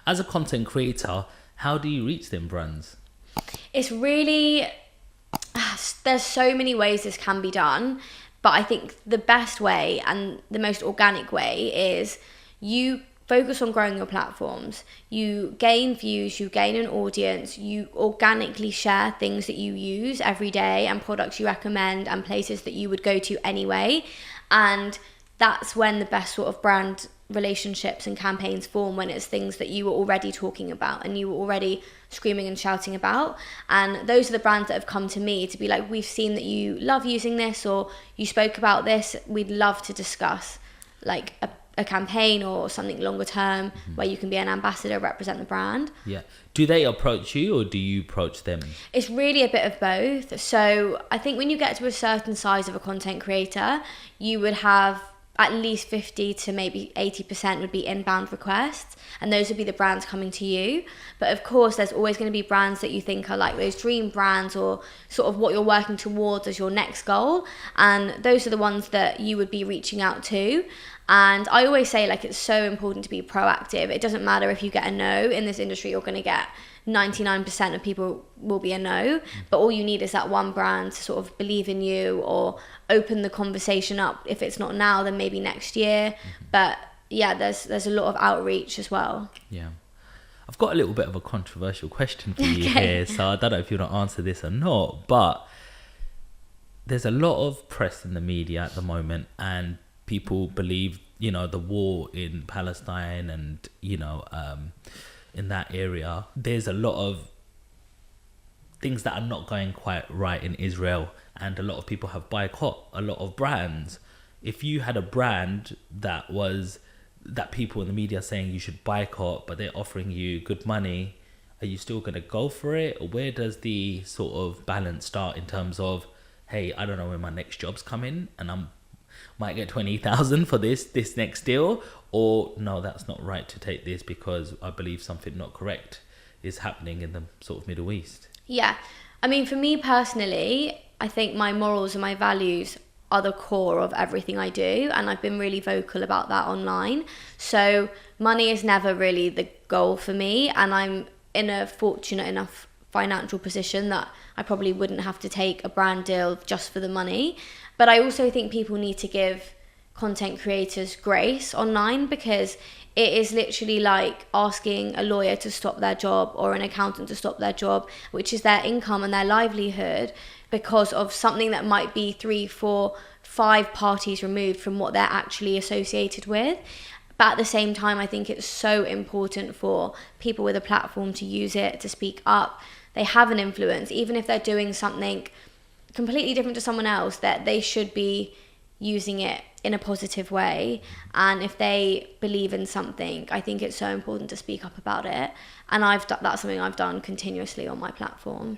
As a content creator, how do you reach them brands? It's really, there's so many ways this can be done, but I think the best way and the most organic way is you focus on growing your platforms. You gain views, you gain an audience, you organically share things that you use every day and products you recommend and places that you would go to anyway. And that's when the best sort of brand relationships and campaigns form, when it's things that you were already talking about and you were already screaming and shouting about. And those are the brands that have come to me to be like, we've seen that you love using this, or you spoke about this, we'd love to discuss like a campaign or something longer term where you can be an ambassador, represent the brand. Yeah. Do they approach you or do you approach them? It's really a bit of both. So I think when you get to a certain size of a content creator, you would have at least 50 to maybe 80% would be inbound requests, and those would be the brands coming to you. But of course, there's always going to be brands that you think are like those dream brands, or sort of what you're working towards as your next goal, and those are the ones that you would be reaching out to. And I always say, like, it's so important to be proactive. It doesn't matter if you get a no. In this industry, you're going to get 99% of people will be a no, but all you need is that one brand to sort of believe in you or open the conversation up. If it's not now, then maybe next year. But yeah, there's a lot of outreach as well. Yeah. I've got a little bit of a controversial question for you Okay. here, so I don't know if you want to answer this or not, but there's a lot of press in the media at the moment, and people believe, the war in Palestine and, in that area, there's a lot of things that are not going quite right in Israel, and a lot of people have boycott a lot of brands. If you had a brand that people in the media are saying you should boycott, but they're offering you good money, are you still going to go for it? Or where does the sort of balance start in terms of, hey, I don't know when my next job's coming and I might get 20,000 for this next deal, or no, that's not right to take this because I believe something not correct is happening in the sort of Middle East? Yeah. I mean, for me personally, I think my morals and my values are the core of everything I do, and I've been really vocal about that online. So money is never really the goal for me, and I'm in a fortunate enough financial position that I probably wouldn't have to take a brand deal just for the money. But I also think people need to give content creators grace online, because it is literally like asking a lawyer to stop their job or an accountant to stop their job, which is their income and their livelihood, because of something that might be 3, 4, 5 parties removed from what they're actually associated with. But at the same time, I think it's so important for people with a platform to use it, to speak up. They have an influence, even if they're doing something completely different to someone else, that they should be using it in a positive way. And if they believe in something, I think it's so important to speak up about it. And that's something I've done continuously on my platform.